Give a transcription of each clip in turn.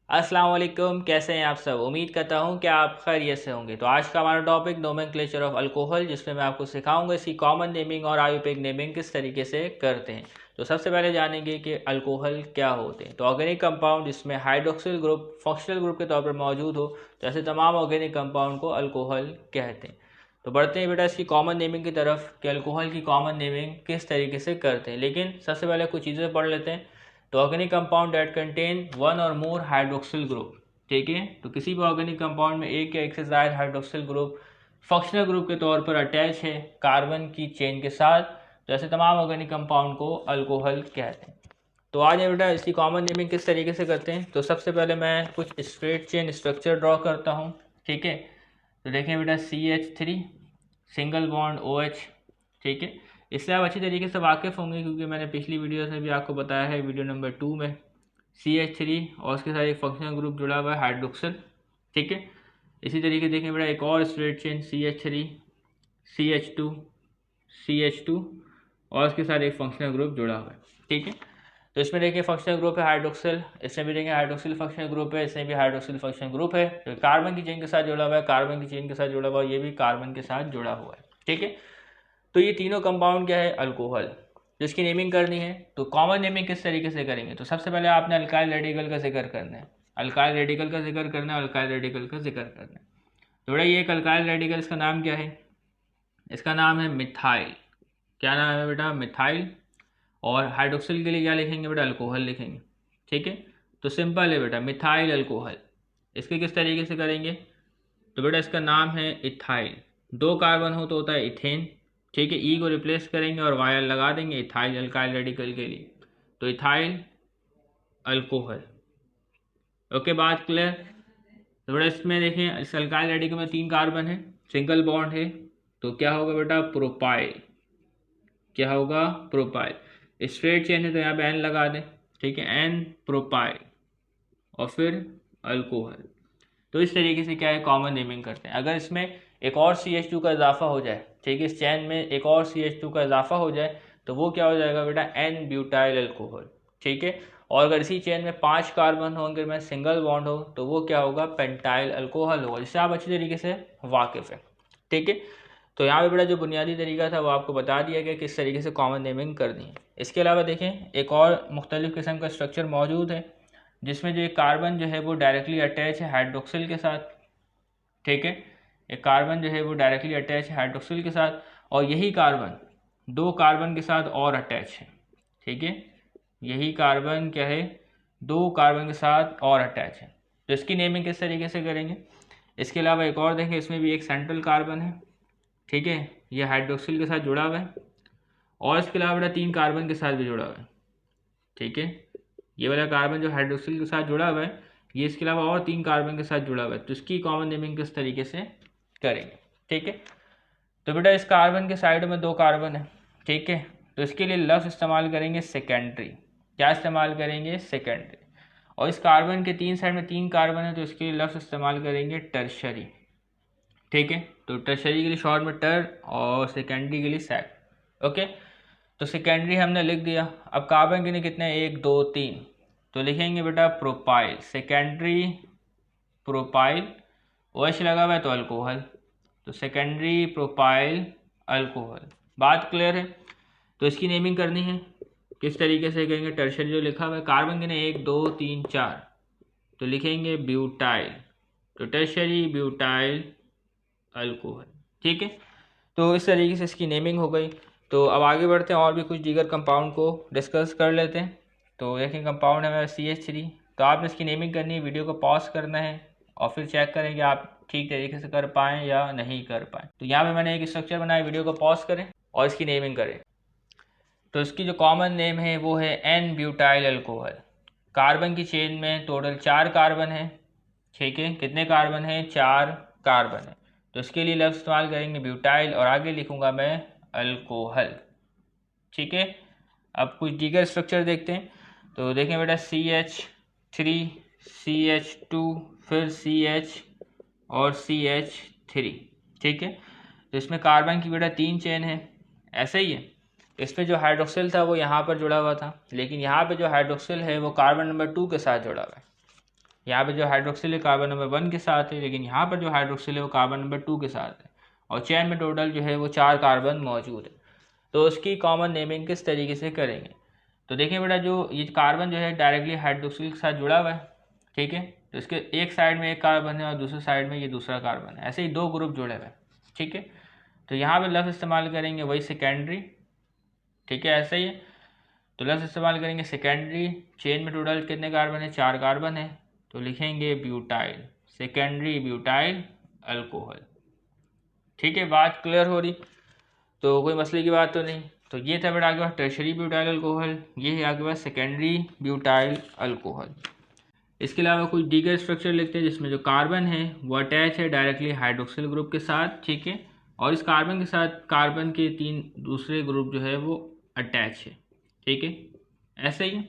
अस्सलाम वालेकुम, कैसे हैं आप सब। उम्मीद करता हूं कि आप खैरियत से होंगे। तो आज का हमारा टॉपिक नोमेनक्लेचर ऑफ अल्कोहल, जिसमें मैं आपको सिखाऊंगा इसकी कॉमन नेमिंग और आयुर्वेदिक नेमिंग किस तरीके से करते हैं। तो सबसे पहले जानेंगे कि अल्कोहल क्या होते हैं। तो ऑर्गेनिक कंपाउंड जिसमें हाइड्रोक्सिल ग्रुप फंक्शनल ग्रुप के तौर पर मौजूद हो, तो ऐसे तमाम ऑर्गेनिक कंपाउंड को अल्कोहल कहते हैं। तो बढ़ते हैं बेटा इसकी कॉमन नेमिंग की तरफ कि अल्कोहल की कॉमन नेमिंग किस तरीके से करते हैं। लेकिन सबसे पहले कुछ चीज़ें पढ़ लेते हैं। तो organic compound that contain one और मोर हाइड्रोक्सिल ग्रुप, ठीक है। तो किसी भी ऑर्गेनिक कंपाउंड में एक या एक से ज़्यादा हाइड्रोक्सिल ग्रुप फंक्शनल ग्रुप के तौर पर अटैच है कार्बन की चेन के साथ, तो ऐसे तमाम ऑर्गेनिक कंपाउंड को अल्कोहल कहते हैं। तो आज ये बेटा इसकी कॉमन नेमिंग किस तरीके से करते हैं। तो सबसे पहले मैं कुछ स्ट्रेट चेन स्ट्रक्चर ड्रॉ करता हूँ, ठीक है। तो देखें बेटा CH3 सिंगल बॉन्ड OH, ठीक है। इससे आप अच्छी तरीके से वाकिफ़ होंगे क्योंकि मैंने पिछली वीडियो से भी आपको बताया है, वीडियो नंबर 2 में CH3 और उसके साथ एक फंक्शनल ग्रुप जुड़ा हुआ है हाइड्रोक्सिल, ठीक है। इसी तरीके देखें बेटा एक और straight chain CH3 CH2 CH2 और उसके साथ एक फंक्शनल ग्रुप जुड़ा हुआ है, ठीक है। तो इसमें देखिए फंक्शनल ग्रुप है हाइड्रोक्सिल, इसमें भी देखिए हाइड्रोक्सिल फंक्शनल ग्रुप है, इसमें भी हाइड्रोक्सिल फंक्शनल ग्रुप है। तो कार्बन की चेन के साथ जुड़ा हुआ है, कार्बन की चेन के साथ जुड़ा हुआ है, ये भी कार्बन के साथ जुड़ा हुआ है, ठीक है। तो ये तीनों कंपाउंड क्या है, अल्कोहल। जिसकी नेमिंग करनी है तो कॉमन नेमिंग किस तरीके से करेंगे। तो सबसे पहले आपने अल्काइल रेडिकल का जिक्र करना है, अल्काइल रेडिकल का जिक्र करना है, अल्काइल रेडिकल का जिक्र करना है। तो बेटा ये एक अल्काइल रेडिकल, इसका नाम क्या है, इसका नाम है मिथाइल। क्या नाम है बेटा, मिथाइल। और हाइड्रोक्सिल के लिए क्या लिखेंगे बेटा, अल्कोहल लिखेंगे, ठीक है। तो सिंपल है बेटा, मिथाइल अल्कोहल। इसके किस तरीके से करेंगे, तो बेटा इसका नाम है इथाइल। दो कार्बन हो तो होता है इथेन, ठीक है। ई को रिप्लेस करेंगे और वाई लगा देंगे इथाइल अल्काइल रेडिकल के लिए, तो इथाइल अल्कोहल। ओके, बात क्लियर। तो बेटा इसमें देखें इस अल्काइल रेडिकल में 3 कार्बन है, सिंगल बॉन्ड है, तो क्या होगा बेटा, प्रोपाइल। क्या होगा, प्रोपाइल। स्ट्रेट चेन है तो यहाँ पे एन लगा दें, ठीक है, एन प्रोपाइल और फिर अल्कोहल। तो इस तरीके से क्या है, कॉमन नेमिंग करते हैं। अगर इसमें एक और CH2 का इजाफा हो जाए, ठीक है, इस चैन में एक और CH2 का इजाफा हो जाए तो वो क्या हो जाएगा बेटा, एन ब्यूटाइल अल्कोहल, ठीक है। और अगर इसी चेन में 5 कार्बन हो, अगर में सिंगल बॉन्ड हो तो वो क्या होगा, पेंटाइल अल्कोहल होगा, जिससे आप अच्छी तरीके से वाकिफ है, ठीक है। तो यहाँ पे बेटा जो बुनियादी तरीका था वो आपको बता दिया गया किस तरीके से कॉमन नेमिंग करनी है। इसके अलावा देखें एक और मुख्तलिफ किस्म का स्ट्रक्चर मौजूद है, जिसमें जो एक कार्बन जो है वो डायरेक्टली अटैच है हाइड्रोक्सिल के साथ, ठीक है। एक कार्बन जो है वो डायरेक्टली अटैच है हाइड्रोक्सिल के साथ, और यही कार्बन 2 कार्बन के साथ और अटैच है, ठीक है। यही कार्बन क्या है, 2 कार्बन के साथ और अटैच है। तो इसकी नेमिंग किस तरीके से करेंगे। इसके अलावा एक और देखें, इसमें भी एक सेंट्रल कार्बन है, ठीक है, ये हाइड्रोक्सिल के साथ जुड़ा हुआ है, और इसके अलावा बेटा 3 कार्बन के साथ भी जुड़ा हुआ है, ठीक है। ये वाला कार्बन जो हाइड्रोक्सिल के साथ जुड़ा हुआ है, ये इसके अलावा और 3 कार्बन के साथ जुड़ा हुआ है। तो इसकी कॉमन नेमिंग किस तरीके से करेंगे, ठीक है। तो बेटा इस कार्बन के साइड में 2 कार्बन है, ठीक है। तो इसके लिए लफ्ज़ इस्तेमाल करेंगे सेकेंडरी। क्या इस्तेमाल करेंगे, सेकेंडरी। और इस कार्बन के 3 साइड में 3 कार्बन है तो इसके लिए लफ्ज़ इस्तेमाल करेंगे टर्शरी, ठीक है। तो टर्शरी के लिए शॉर्ट में टर और सेकेंडरी के लिए सैक, ओके। तो सेकेंडरी हमने लिख दिया। अब कार्बन के लिए कितने, 1 2 3, तो लिखेंगे बेटा प्रोपाइल, सेकेंडरी प्रोपाइल। OH लगा हुआ है तो अल्कोहल, तो सेकेंडरी प्रोपाइल अल्कोहल। बात क्लियर है। तो इसकी नेमिंग करनी है, किस तरीके से कहेंगे, टर्शरी जो लिखा हुआ है कार्बन के लिए 1 2 3 4, तो लिखेंगे ब्यूटाइल, तो टर्शरी ब्यूटाइल अल्कोहल, ठीक है। तो इस तरीके से इसकी नेमिंग हो गई। तो अब आगे बढ़ते हैं और भी कुछ दीगर कंपाउंड को डिस्कस कर लेते हैं। तो देखें कंपाउंड है मेरा CH3। तो आपने इसकी नेमिंग करनी है, वीडियो को पॉज करना है और फिर चेक करें कि आप ठीक तरीके से कर पाएँ या नहीं कर पाएँ। तो यहाँ पे मैंने एक स्ट्रक्चर बनाया, वीडियो को पॉज करें और इसकी नेमिंग करें। तो इसकी जो कॉमन नेम है वो है एन ब्यूटाइल अल्कोहल। कार्बन की चेन में टोटल 4 कार्बन है, ठीक है। कितने कार्बन है, 4 कार्बन है। तो इसके लिए लफ्ज़ इस्तेमाल करेंगे ब्यूटाइल और आगे लिखूंगा मैं अल्कोहल, ठीक है। अब कुछ दीगर स्ट्रक्चर देखते हैं। तो देखें बेटा CH3 CH2 फिर CH और CH3, ठीक है। तो इसमें कार्बन की बेटा 3 चेन है, ऐसे ही है। इसमें जो हाइड्रोक्सिल था वो यहाँ पर जुड़ा हुआ था, लेकिन यहाँ पे जो हाइड्रोक्सिल है वो कार्बन नंबर 2 के साथ जुड़ा हुआ है, यहाँ पे जो हाइड्रोक्सिल है कार्बन नंबर 1 के साथ है, लेकिन यहाँ पर जो हाइड्रोक्सिल है वो कार्बन नंबर 2 के साथ है, और चेन में टोटल जो है वो 4 कार्बन मौजूद है। तो उसकी कॉमन नेमिंग किस तरीके से करेंगे? तो देखिए बेटा, जो ये कार्बन जो है डायरेक्टली हाइड्रोक्सिल के साथ जुड़ा हुआ है, ठीक है। तो इसके एक साइड में एक कार्बन है और दूसरे साइड में ये दूसरा कार्बन है, ऐसे ही 2 ग्रुप जुड़े हुए हैं, ठीक है। तो यहाँ पे लफ्ज़ इस्तेमाल करेंगे वही सेकेंडरी, ठीक है, ऐसे ही है। तो लफ्ज़ इस्तेमाल करेंगे सेकेंडरी। चेन में टोटल कितने कार्बन है? 4 कार्बन है, तो लिखेंगे ब्यूटाइल, सेकेंडरी ब्यूटाइल अल्कोहल, ठीक है। बात क्लियर हो रही? तो कोई मसले की बात तो नहीं। तो ये था बेटा आपके पास टर्शरी ब्यूटाइल अल्कोहल, ये है आपके पास सेकेंडरी ब्यूटाइल अल्कोहल। इसके अलावा कुछ दीगर स्ट्रक्चर लिखते हैं जिसमें जो कार्बन है वो अटैच है डायरेक्टली हाइड्रोक्सिल ग्रुप के साथ, ठीक है, और इस कार्बन के साथ कार्बन के 3 दूसरे ग्रुप जो है वो अटैच है, ठीक है, ऐसे ही।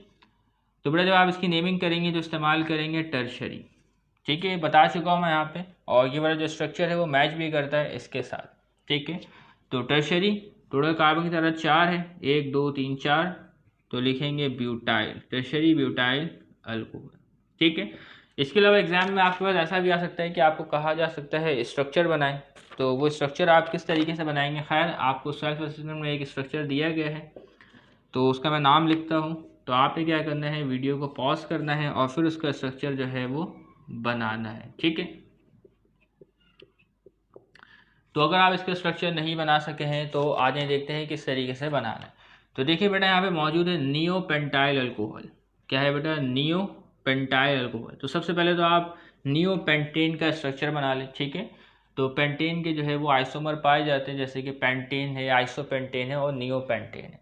तो बेटा जब आप इसकी नेमिंग करेंगे तो इस्तेमाल करेंगे टर्शरी, ठीक है, बता चुका हूँ मैं यहाँ पे। और ये वाला जो स्ट्रक्चर है वो मैच भी करता है इसके साथ, ठीक है। तो टर्शरी टोटल कार्बन की तरह 4 है, 1 2 3 4, तो लिखेंगे ब्यूटाइल, टर्शरी ब्यूटाइल अल्कोहल, ठीक है। इसके अलावा एग्जाम में आपके पास ऐसा भी आ सकता है कि आपको कहा जा सकता है स्ट्रक्चर बनाएं, तो वो स्ट्रक्चर आप किस तरीके से बनाएंगे? खैर आपको सेल्फ असेसमेंट में एक स्ट्रक्चर दिया गया है, तो उसका मैं नाम लिखता हूँ। तो आपने क्या करना है, वीडियो को पॉज करना है और फिर उसका स्ट्रक्चर जो है वो बनाना है, ठीक है। तो अगर आप इसका स्ट्रक्चर नहीं बना सके हैं तो आज देखते हैं किस तरीके से बनाना है। तो देखिए बेटा यहाँ पे मौजूद है नियोपेंटाइल अल्कोहल। क्या है बेटा? Neopentyl alcohol. तो सबसे पहले तो आप नियोपेंटेन का स्ट्रक्चर बना लें, ठीक है। तो पेंटेन के जो है वो आइसोमर पाए जाते हैं, जैसे कि पेंटेन है, आइसोपेंटेन है और नियोपेंटेन है।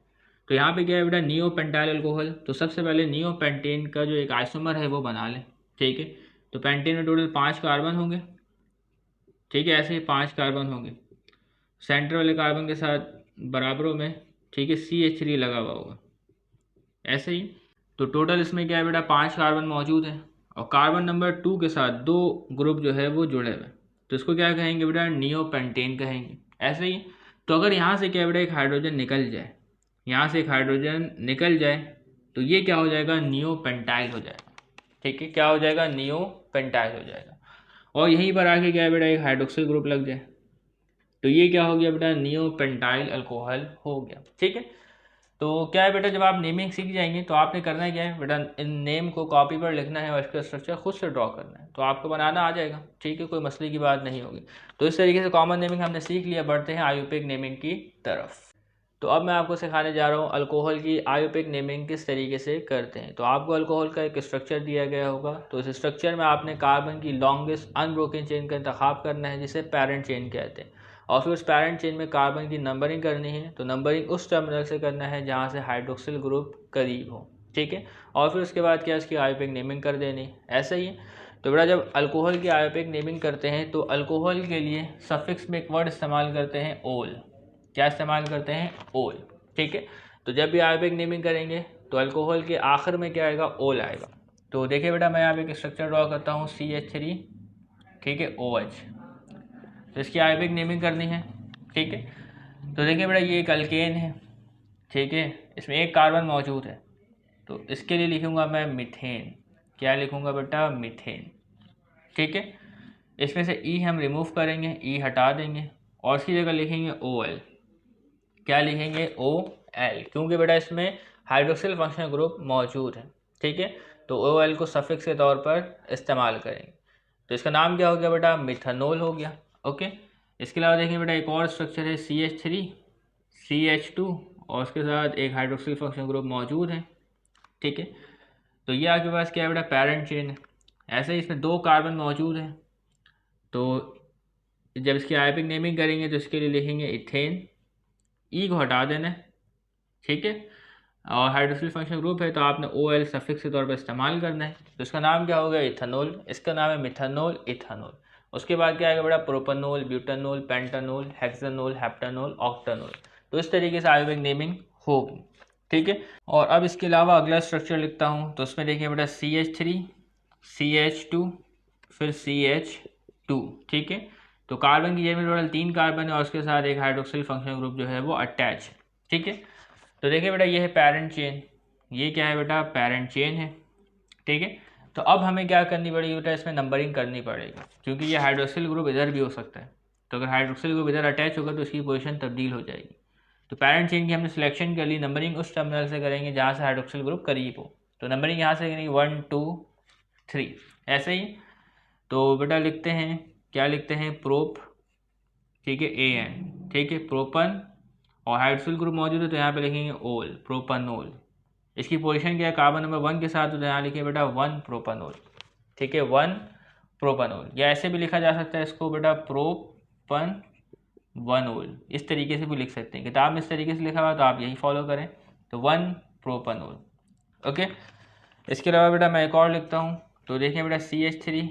तो यहाँ पे क्या है बेटा? Neopentyl alcohol. तो सबसे पहले नियोपेंटेन का जो एक आइसोमर है वो बना लें, ठीक है। तो पेंटेन में टोटल 5 कार्बन होंगे, ठीक है, ऐसे ही 5 कार्बन होंगे। सेंटर वाले कार्बन के साथ बराबरों में, ठीक है, CH3 लगा हुआ होगा, ऐसे ही। तो टोटल इसमें क्या है बेटा? 5 कार्बन मौजूद है और कार्बन नंबर 2 के साथ 2 ग्रुप जो है वो जुड़े हुए, तो इसको क्या कहेंगे बेटा? नियोपेंटेन कहेंगे, ऐसे ही। तो अगर यहाँ से क्या है बेटा? एक हाइड्रोजन निकल जाए, यहाँ से एक हाइड्रोजन निकल जाए, तो ये क्या हो जाएगा? नियोपेंटाइल हो जाएगा, ठीक है। क्या हो जाएगा? नियोपेंटाइल हो जाएगा। और यहीं पर आके क्या है बेटा? एक हाइड्रोक्सिल ग्रुप लग जाए, तो ये क्या हो गया बेटा? नियोपेंटाइल अल्कोहल हो गया, ठीक है। तो क्या है बेटा, जब आप नेमिंग सीख जाएंगे तो आपने करना क्या है बेटा? इन नेम को कॉपी पर लिखना है और इसका स्ट्रक्चर खुद से ड्रॉ करना है, तो आपको बनाना आ जाएगा, ठीक है, कोई मसले की बात नहीं होगी। तो इस तरीके से कॉमन नेमिंग हमने सीख लिया। बढ़ते हैं आयुर्वेदिक नेमिंग की तरफ। तो अब मैं आपको सिखाने जा रहा हूँ अल्कोहल की आयुर्वेदिक नेमिंग किस तरीके से करते हैं। तो आपको अल्कोहल का एक स्ट्रक्चर दिया गया होगा, तो इस स्ट्रक्चर में आपने कार्बन की लॉन्गेस्ट अनब्रोकन चेन का इंतखाब करना है, जिसे पैरेंट चेन कहते हैं। और फिर उस पैरेंट चेन में कार्बन की नंबरिंग करनी है। तो नंबरिंग उस टर्मिनल से करना है जहाँ से हाइड्रोक्सिल ग्रुप करीब हो, ठीक है। और फिर उसके बाद क्या, इसकी आयुर्वेदिक नेमिंग कर देनी, ऐसा ही है। तो बेटा जब अल्कोहल की आयुर्वेदिक नेमिंग करते हैं तो अल्कोहल के लिए सफिक्स में एक वर्ड इस्तेमाल करते हैं ओल। क्या इस्तेमाल करते हैं? ओल, ठीक है। तो जब भी आयुर्वेदिक नेमिंग करेंगे तो अल्कोहल के आखिर में क्या आएगा? ओल आएगा। तो देखिए बेटा, मैं यहाँ पे एक स्ट्रक्चर ड्रॉ करता हूँ, CH3, ठीक है, OH। तो इसकी आयुर्वेदिक नेमिंग करनी है, ठीक है। तो देखिए बेटा, ये एक अल्केन है, ठीक है, इसमें एक कार्बन मौजूद है, तो इसके लिए लिखूंगा मैं मीथेन। क्या लिखूंगा बेटा? मीथेन, ठीक है। इसमें से E हम रिमूव करेंगे, E हटा देंगे और इसकी जगह लिखेंगे OL। क्या लिखेंगे? OL, क्योंकि बेटा इसमें हाइड्रोक्सिल फंक्शनल ग्रुप मौजूद है, ठीक है। तो OL को सफिक्स के तौर पर इस्तेमाल करेंगे। तो इसका नाम क्या हो गया बेटा? मिथानोल हो गया, ओके। इसके अलावा देखिए बेटा, एक और स्ट्रक्चर है CH3, CH2 और उसके साथ एक हाइड्रोक्सिल फंक्शनल ग्रुप मौजूद है, ठीक है। तो ये आपके पास क्या है बेटा? पैरेंट चेन है। ऐसे ही इसमें 2 कार्बन मौजूद हैं, तो जब इसकी आयुर्वेदिक नेमिंग करेंगे तो इसके लिए लिखेंगे इथेन। E को हटा देना है, ठीक है। और हाइड्रोक्सिल फंक्शनल ग्रुप है तो आपने OL सफिक्स के तौर पर इस्तेमाल करना है। तो इसका नाम क्या हो गया? इथेनॉल। इसका नाम है मिथानोल, इथेनॉल। उसके बाद क्या आएगा बेटा? Propanol, butanol, pentanol, hexanol, heptanol, octanol. तो इस तरीके से आयुर्वेदिक नेमिंग होगी, ठीक है। और अब इसके अलावा अगला स्ट्रक्चर लिखता हूँ, तो उसमें देखिए बेटा CH3, CH2, फिर CH2, ठीक है। तो कार्बन की जेब में टोटल 3 कार्बन है और उसके साथ एक हाइड्रोक्सिल फंक्शनल ग्रुप जो है वो अटैच, ठीक है। तो देखिए बेटा, ये है पैरेंट चेन, ये क्या है बेटा? पैरेंट चेन है, ठीक है। तो अब हमें क्या करनी पड़ेगी बेटा, इसमें नंबरिंग करनी पड़ेगी, क्योंकि ये हाइड्रोक्सिल ग्रुप इधर भी हो सकता है। तो अगर हाइड्रोक्सिल ग्रुप इधर अटैच होगा तो इसकी पोजीशन तब्दील हो जाएगी। तो पैरेंट चेन की हमने सिलेक्शन कर ली, नंबरिंग उस टर्मिनल से करेंगे जहाँ से हाइड्रोक्सिल ग्रुप करीब हो। तो नंबरिंग यहाँ से करेंगे 1 2 3 ऐसे ही। तो बेटा लिखते हैं, क्या लिखते हैं, प्रोप, ठीक है, AN, ठीक है, प्रोपन, और हाइड्रोक्सिल ग्रुप मौजूद है तो यहाँ पे लिखेंगे ओल, प्रोपनोल। इसकी पोजीशन क्या है, कार्बन नंबर 1 के साथ, तो यहाँ लिखिए बेटा 1 प्रोपनोल, ठीक है, 1 प्रोपनोल। या ऐसे भी लिखा जा सकता है इसको बेटा प्रोपन 1 ओल, इस तरीके से भी लिख सकते हैं। किताब में इस तरीके से लिखा हुआ तो आप यही फॉलो करें, तो 1 प्रोपनोल। ओके, इसके अलावा बेटा मैं एक और लिखता हूँ, तो देखिए बेटा CH3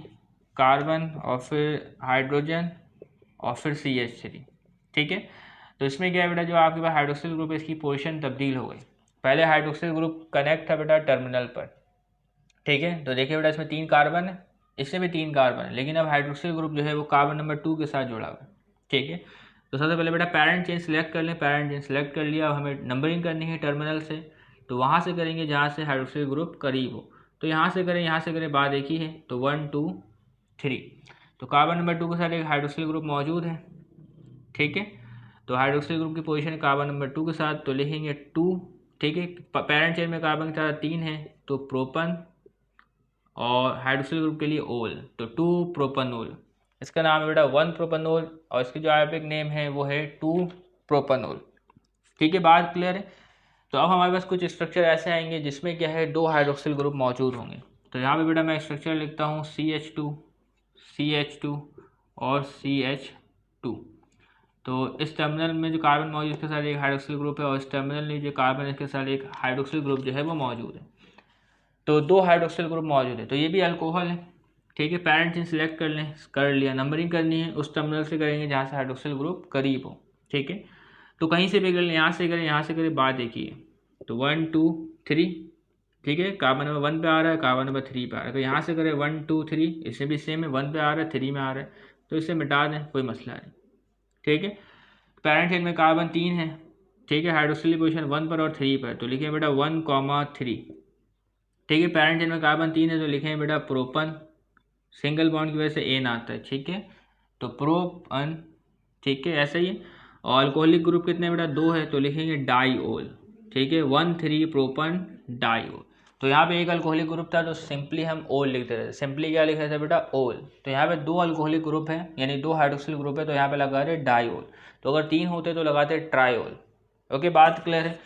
कार्बन और फिर हाइड्रोजन और फिर CH3, ठीक है। तो इसमें क्या है बेटा, जो आपके पास हाइड्रोक्सिल ग्रुप है इसकी पोजीशन तब्दील हो गई। पहले हाइड्रोक्सिल ग्रुप कनेक्ट था बेटा टर्मिनल पर, ठीक है। तो देखिए बेटा इसमें 3 कार्बन है, इससे भी 3 कार्बन है, लेकिन अब हाइड्रोक्सिल ग्रुप जो है वो कार्बन नंबर 2 के साथ जुड़ा हुआ है, ठीक है। तो सबसे पहले बेटा पैरेंट चेन सिलेक्ट कर लें, पैरेंट चेन सिलेक्ट कर लिया। अब हमें नंबरिंग करनी है टर्मिनल से, तो वहाँ से करेंगे जहाँ से हाइड्रोक्सिल ग्रुप करीब हो। तो यहाँ से करें, यहाँ से करें, बात एक ही है, तो 1 2 3। तो कार्बन नंबर 2 के साथ एक हाइड्रोक्सिल ग्रुप मौजूद है, ठीक है। तो हाइड्रोक्सिल ग्रुप की पोजीशन कार्बन नंबर 2 के साथ, तो लिखेंगे 2, ठीक है। पैरेंट चेन में कार्बन के साथ 3 है, तो प्रोपन, और हाइड्रोक्सिल ग्रुप के लिए ओल, तो 2 प्रोपनोल। इसका नाम है बेटा 1 प्रोपनोल, और इसकी जो आयोपिक नेम है वो है 2 प्रोपनोल, ठीक है। बात क्लियर है। तो अब हमारे पास कुछ स्ट्रक्चर ऐसे आएंगे जिसमें क्या है, 2 हाइड्रोक्सिल ग्रुप मौजूद होंगे। तो यहाँ पे बेटा मैं स्ट्रक्चर लिखता हूँ CH2 CH2 और CH2। तो इस टर्मिनल में जो कार्बन मौजूद है इसके साथ एक हाइड्रोक्सिल ग्रुप है, और इस टर्मिनल में जो कार्बन है इसके साथ एक हाइड्रोक्सिल ग्रुप जो है वो मौजूद है। तो 2 हाइड्रोक्सिल ग्रुप मौजूद है, तो ये भी अल्कोहल है, ठीक है। पैरेंट चेन सिलेक्ट कर लें, कर लिया। नंबरिंग करनी है उस टर्मिनल से करेंगे जहाँ से हाइड्रोक्सिल ग्रुप करीब हो, ठीक है। तो कहीं से भी कर लें, यहाँ से करें, यहाँ से करें, बात एक ही है। तो 1 2 3, ठीक है। कार्बन नंबर 1 पे आ रहा है, कार्बन नंबर 3 पे आ रहा है, तो यहाँ से करें 1 2 3, इससे भी सेम है, 1 पे आ रहा है, 3 में आ रहा है, तो इसे मिटा दें, कोई मसला नहीं, ठीक है। पैरेंट चेन में कार्बन 3 है, ठीक है, हाइड्रोक्सिल पोजीशन 1 पर और 3 पर, तो लिखें बेटा 1,3, ठीक है। पैरेंट चेन में कार्बन 3 है तो लिखें बेटा प्रोपन, सिंगल बॉन्ड की वजह से एन आता है, ठीक है, तो प्रोपन, ठीक है, ऐसा ही है। और अल्कोहलिक ग्रुप कितने बेटा, 2 है, तो लिखेंगे डाईओल, ठीक है, 1,3 प्रोपन डाईओल। तो यहाँ पे एक अल्कोहलिक ग्रुप था तो सिंपली हम ओल लिखते रहते, सिंपली क्या लिख रहे थे बेटा, ओल। तो यहाँ पे 2 अल्कोहलिक ग्रुप है, यानी 2 हाइड्रोक्सिल ग्रुप है, तो यहाँ पे लगा रहे डाईओल। तो अगर 3 होते तो लगाते ट्राईओल। ओके, बात क्लियर है।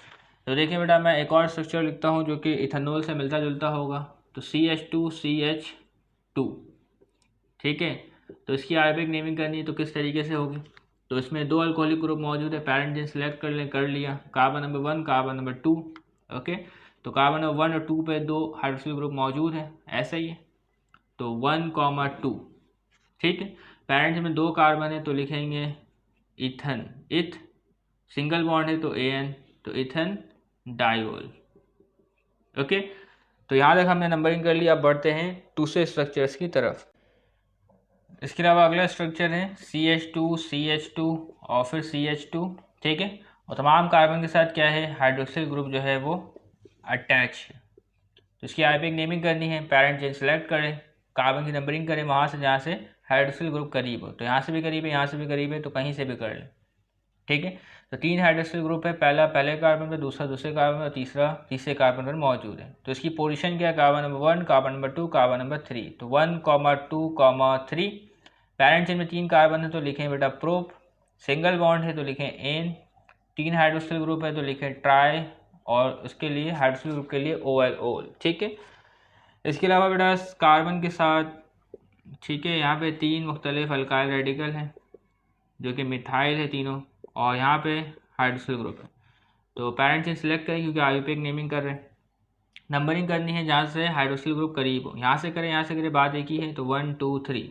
तो देखिए बेटा मैं एक और स्ट्रक्चर लिखता हूँ जो कि इथेनॉल से मिलता जुलता होगा, तो CH2 CH2, ठीक है। तो इसकी आयोपिक नेमिंग करनी है तो किस तरीके से होगी, तो इसमें 2 अल्कोहलिक ग्रुप मौजूद है, पैरेंट चेन सिलेक्ट कर लें, कर लिया। Carbon number 1, carbon number 2, okay. तो कार्बन नंबर 1 और 2 पे 2 हाइड्रोक्सिल ग्रुप मौजूद है, ऐसा ही है, तो 1,2, ठीक है। पैरेंट चेन में 2 कार्बन है तो लिखेंगे इथन, इथ, सिंगल बॉन्ड है तो AN, तो इथन डाईओल, ओके। तो यहाँ तक हमने नंबरिंग कर लिया। अब बढ़ते हैं दूसरे स्ट्रक्चर्स की तरफ। इसके अलावा अगला स्ट्रक्चर है CH2 CH2 और फिर CH2, ठीक है। और तमाम कार्बन के साथ क्या है, हाइड्रोक्सिल ग्रुप जो है वो अटैच है। तो इसकी आयोपिक नेमिंग करनी है, पैरेंट चेन सेलेक्ट करें, कार्बन की नंबरिंग करें वहाँ से जहाँ से हाइड्रोक्सिल ग्रुप करीब हो। तो यहाँ से भी करीब है, यहाँ से भी करीब है, तो कहीं से भी कर लें, ठीक है। तो 3 हाइड्रोक्सिल ग्रुप है, पहला पहले कार्बन पर, दूसरा दूसरे कार्बन पर, तीसरा तीसरे कार्बन पर मौजूद है। तो इसकी पोजीशन क्या है, carbon number 1, carbon number 2, carbon number 3, तो 1,2,3। पैरेंट चेन में 3 कार्बन है तो लिखें बेटा प्रोप, सिंगल बॉन्ड है तो लिखें एन, 3 हाइड्रोक्सिल ग्रुप है तो लिखें ट्राई, और उसके लिए हाइड्रोक्सिल ग्रुप के लिए OL, ओल, ठीक है। इसके अलावा बेटा कार्बन के साथ, ठीक है, यहाँ पे 3 मुख्तलिफ अल्काइल रेडिकल हैं जो कि मिथाइल है तीनों, और यहाँ पे हाइड्रोक्सिल ग्रुप है। तो पैरेंट चेन सिलेक्ट करें क्योंकि आयोपिक नेमिंग कर रहे हैं। नंबरिंग करनी है जहाँ से हाइड्रोक्सिल ग्रुप करीब हो, यहाँ से करें, यहाँ से करें, बात एक ही है, तो 1 2 3।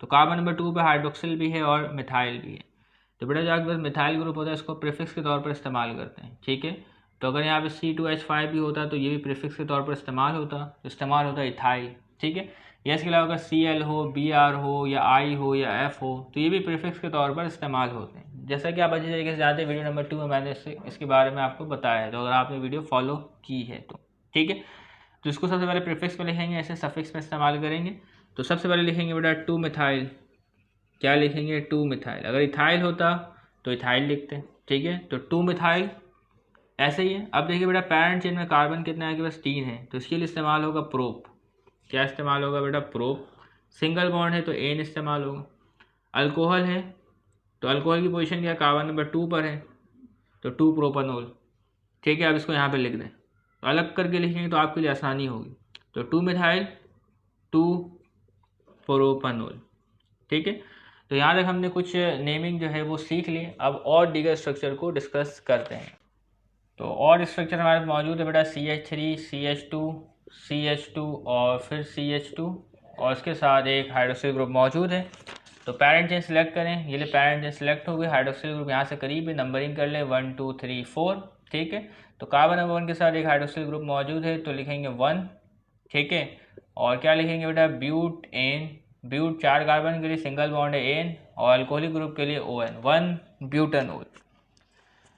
तो कार्बन नंबर 2 पे हाइड्रोक्सिल भी है और मिथाइल भी है। तो बेटा जो आपके पास मिथाइल ग्रुप होता है इसको प्रीफिक्स के तौर पर इस्तेमाल करते हैं, ठीक है। तो अगर यहाँ पे C2H5 भी होता तो ये भी प्रीफिक्स के तौर पर इस्तेमाल होता इथाइल, ठीक है। या इसके अलावा अगर Cl हो, Br हो, या I हो, या F हो, तो ये भी प्रीफिक्स के तौर पर इस्तेमाल होते हैं। जैसा कि आप अच्छी तरीके से जानते हैं, वीडियो नंबर 2 में मैंने इसके बारे में आपको बताया है, तो अगर आपने वीडियो फॉलो की है तो, ठीक है। तो इसको सबसे पहले प्रीफिक्स में लिखेंगे, ऐसे सफिक्स में इस्तेमाल करेंगे। तो सबसे पहले लिखेंगे बेटा 2 मिथाइल, क्या लिखेंगे 2 मिथाइल। अगर इथाइल होता तो इथाइल लिखते, ठीक है। तो 2 मिथाइल ऐसे ही है। अब देखिए बेटा पैरेंट चेन में कार्बन कितना है कि बस 3 है, तो इसके लिए इस्तेमाल होगा प्रोप। क्या इस्तेमाल होगा बेटा प्रोप। सिंगल बॉन्ड है तो एन इस्तेमाल होगा। अल्कोहल है तो अल्कोहल की पोजीशन क्या कार्बन नंबर 2 पर है, तो 2 प्रोपानोल, ठीक है। अब इसको यहाँ पे लिख दें, तो अलग करके लिखेंगे तो आपके लिए आसानी होगी। तो 2 मिथाइल 2 प्रोपानोल, ठीक है। तो यहाँ तक हमने कुछ नेमिंग जो है वो सीख ली। अब और दीगर स्ट्रक्चर को डिस्कस करते हैं। तो और स्ट्रक्चर हमारे पास मौजूद है बेटा CH3 CH2 CH2 और फिर CH2 और इसके साथ एक हाइड्रोक्सिल ग्रुप मौजूद है। तो पैरेंट चेन सेलेक्ट करें, ये ले पैरेंट चेन सेलेक्ट हो गई, हाइड्रोक्सिल ग्रुप यहाँ से करीब है, नंबरिंग कर ले 1 2 3 4, ठीक है। तो कार्बन नंबर 1 के साथ एक हाइड्रोक्सिल ग्रुप मौजूद है तो लिखेंगे 1, ठीक है। और क्या लिखेंगे बेटा ब्यूट एन, ब्यूट 4 कार्बन के लिए सिंगल बॉन्ड है एन, और अल्कोहलिक ग्रुप के लिए ON 1 ब्यूटानोल।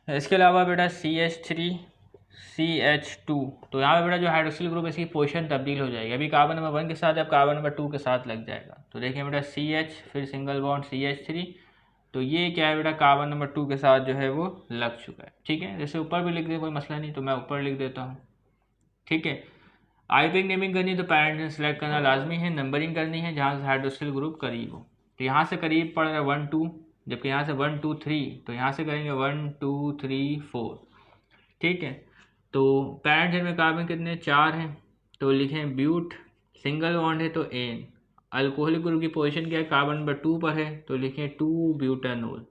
इसके अलावा बेटा CH3 CH2, तो यहाँ पे बेटा जो हाइड्रोक्सिल ग्रुप इसकी पोजीशन तब्दील हो जाएगी। अभी कार्बन नंबर 1 के साथ अब कार्बन नंबर 2 के साथ लग जाएगा। तो देखिए बेटा CH फिर सिंगल बॉन्ड CH3, तो ये क्या है बेटा कार्बन नंबर 2 के साथ जो है वो लग चुका है, ठीक है। जैसे ऊपर भी लिख दे कोई मसला नहीं, तो मैं ऊपर लिख देता हूँ, ठीक है। आईपिक नेमिंग करनी है तो पैरेंट सेलेक्ट करना लाजमी है, नंबरिंग करनी है जहाँ से हाइड्रोक्सिल ग्रुप करीब हो। तो यहाँ से करीब पड़ रहा है 1 2, जबकि यहाँ से 1 2 3, तो यहाँ से करेंगे 1 2 3 4, ठीक है। तो पैरेंट चेन में कार्बन कितने 4 हैं, तो लिखें ब्यूट, सिंगल बॉन्ड है तो एन, अल्कोहलिक ग्रुप की पोजीशन क्या है कार्बन नंबर 2 पर है तो लिखें 2 ब्यूटानोल।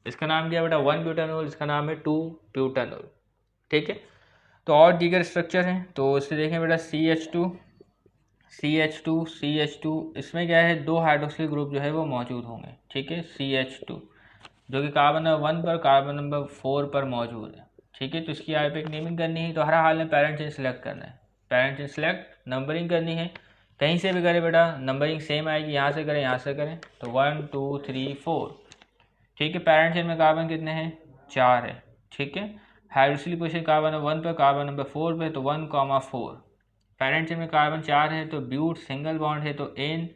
इसका नाम क्या है बेटा 1 ब्यूटानोल, इसका नाम है 2 ब्यूटानोल, ठीक है। तो और दीगर स्ट्रक्चर हैं, तो इससे देखें बेटा CH2 CH2 CH2, इसमें क्या है 2 हाइड्रोक्सिल ग्रुप जो है वो मौजूद होंगे, ठीक है। CH2 जो कि कार्बन नंबर 1 पर कार्बन नंबर 4 पर मौजूद है, ठीक है। तो इसकी आईपिक नेमिंग करनी है, तो हर हाल में पैरेंट चेन सेलेक्ट करना है, पैरेंट चेन सेलेक्ट, नंबरिंग करनी है, कहीं से भी करें बेटा नंबरिंग सेम आएगी, यहाँ से करें यहाँ से करें, तो 1 2 3 4, ठीक है। पैरेंट चेन में कार्बन कितने हैं 4 है, ठीक है। हाइड्रोक्सिल पोजीशन कार्बन नंबर 1 पर कार्बन नंबर 4 पे तो 1 4। पैरेंट चेन में कार्बन 4 है तो ब्यूट, सिंगल बॉन्ड है तो एन,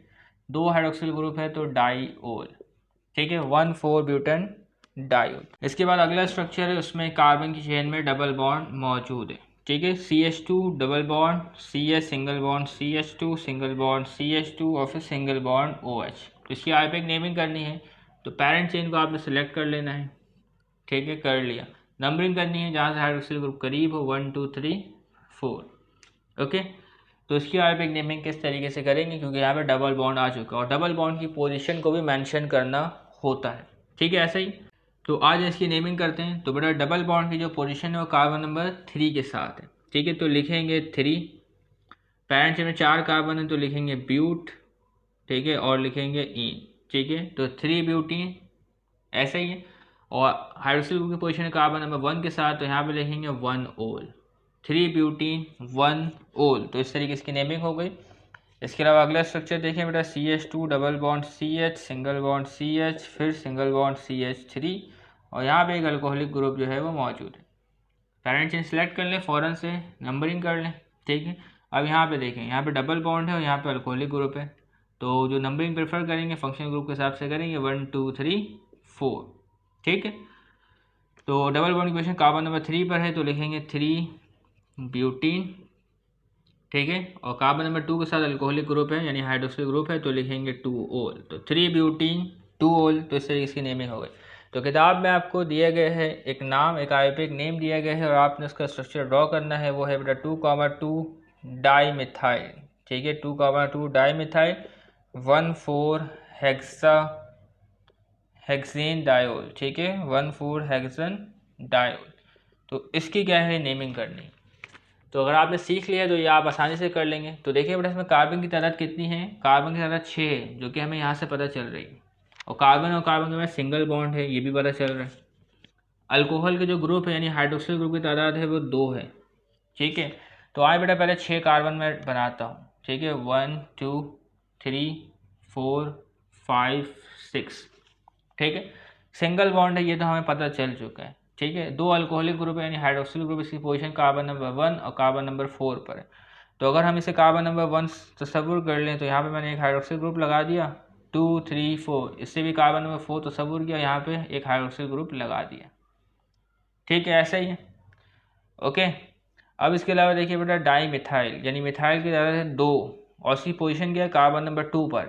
2 हाइड्रोक्सिल ग्रुप है तो डाईओल, ठीक है 1 4 ब्यूटेन डायोल। इसके बाद अगला स्ट्रक्चर है, उसमें कार्बन की चेन में डबल बॉन्ड मौजूद है, ठीक है। CH2 double bond CH single bond CH2 single bond CH2 और फिर सिंगल बॉन्ड OH। तो इसकी आईपिक नेमिंग करनी है, तो पैरेंट चेन को आपने सेलेक्ट कर लेना है, ठीक है, कर लिया। नंबरिंग करनी है जहाँ से हाइड्रोक्सिल ग्रुप करीब हो 1 2 3 4, ओके। तो इसकी आईपिक नेमिंग किस तरीके से करेंगे, क्योंकि यहाँ पे डबल बॉन्ड आ चुका है और डबल बॉन्ड की पोजीशन को भी मेंशन करना होता है, ठीक है, ऐसे ही। तो आज इसकी नेमिंग करते हैं। तो बेटा डबल बॉन्ड की जो पोजीशन है वो कार्बन नंबर 3 के साथ है, ठीक है। तो लिखेंगे 3, पैरेंट चेन में 4 कार्बन है तो लिखेंगे ब्यूट, ठीक है, और लिखेंगे इन, ठीक है। तो 3 ब्यूटीन ऐसे ही है। और हाइड्रोक्सिल ग्रुप की पोजीशन है कार्बन नंबर 1 के साथ, तो यहाँ पे लिखेंगे 1 ओल, 3 ब्यूटीन 1 ओल। तो इस तरीके इसकी नेमिंग हो गई। इसके अलावा अगला स्ट्रक्चर देखें बेटा CH2 double bond CH single bond CH फिर सिंगल बॉन्ड CH3, और यहाँ पे एक अल्कोहलिक ग्रुप जो है वो मौजूद है। पैरेंट चेन सेलेक्ट कर लें, फ़ौरन से नंबरिंग कर लें, ठीक है। अब यहाँ पे देखें, यहाँ पे डबल बॉन्ड है और यहाँ पे अल्कोहलिक ग्रुप है, तो जो नंबरिंग प्रेफर करेंगे फंक्शनल ग्रुप के हिसाब से करेंगे 1 2 3 4, ठीक है। तो डबल बॉन्ड की पोजीशन कार्बन नंबर 3 पर है तो लिखेंगे 3 ब्यूटीन, ठीक है। और कार्बन नंबर 2 के साथ अल्कोहलिक ग्रुप है यानी हाइड्रोक्सिल ग्रुप है तो लिखेंगे 2 ओल, तो 3 ब्यूटीन 2 ओल। तो इस तरीके इसकी नेमिंग हो गई। तो किताब में आपको दिया गया है एक नाम, एक आईपिक नेम दिया गया है और आपने उसका स्ट्रक्चर ड्रॉ करना है, वो है बेटा 2,2 डाई मिथाइल, ठीक है, 2,2 di methyl 1 4 hexa hexane diol, ठीक है, 1 4 हेक्सेन डायोल। तो इसकी क्या है नेमिंग करनी। तो अगर आपने सीख लिया तो ये आप आसानी से कर लेंगे। तो देखिए बेटा इसमें कार्बन की तादाद कितनी है, कार्बन की तादाद 6 है, जो कि हमें यहाँ से पता चल रही है। और कार्बन के में सिंगल बॉन्ड है, ये भी पता चल रहा है। अल्कोहल के जो ग्रुप है यानी हाइड्रोक्सिल ग्रुप की तादाद है वो 2 है, ठीक है। तो आए बेटा पहले 6 कार्बन में बनाता हूँ, ठीक है, 1 2 3 4 5 6, ठीक है। सिंगल बॉन्ड है ये तो हमें पता चल चुका है, ठीक है। 2 अल्कोहलिक ग्रुप है यानी हाइड्रोक्सिल ग्रुप, इसकी पोजीशन कार्बन नंबर 1 और कार्बन नंबर 4 पर है। तो अगर हम इसे कार्बन नंबर 1 तस्वुर कर लें तो यहाँ पे मैंने एक हाइड्रोक्सिल ग्रुप लगा दिया 2 3 4, इससे भी कार्बन नंबर 4 तस्वुर किया, यहाँ पे एक हाइड्रोक्सिल ग्रुप लगा दिया। ठीक है, ऐसा ही है। ओके, अब इसके अलावा देखिए बेटा डाई मिथाइल, यानी मिथाइल की ज़्यादा से 2 और सी पोजिशन क्या है कार्बन नंबर 2 पर,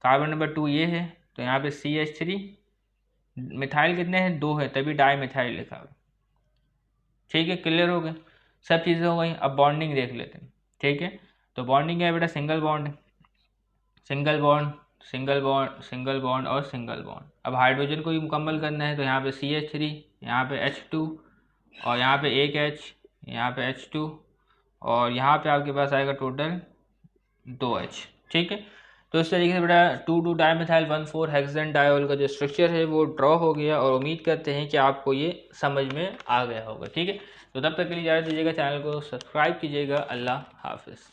कार्बन नंबर 2 ये है, तो यहाँ पे CH3, मिथाइल कितने हैं 2 है, तभी डाई मिथाइल लिखा हुआ। ठीक है, क्लियर हो गए, सब चीज़ें हो गई। अब बॉन्डिंग देख लेते हैं। ठीक है, तो बॉन्डिंग क्या है बेटा, single bond, single bond, single bond, single bond और सिंगल बॉन्ड। अब हाइड्रोजन को ही मुकम्मल करना है, तो यहाँ पे CH3, यहाँ पे H2 और यहाँ पे एक H, यहाँ पे H2 और यहाँ पे आपके पास आएगा टोटल 2H। ठीक है, तो इस तरीके से बेटा 2,2 डाईमिथाइल 1,4 हेक्सेन डायोल का जो स्ट्रक्चर है वो ड्रॉ हो गया, और उम्मीद करते हैं कि आपको ये समझ में आ गया होगा। ठीक है, तो तब तक के लिए इजाज़त दीजिएगा, चैनल को सब्सक्राइब कीजिएगा। अल्लाह हाफिज़।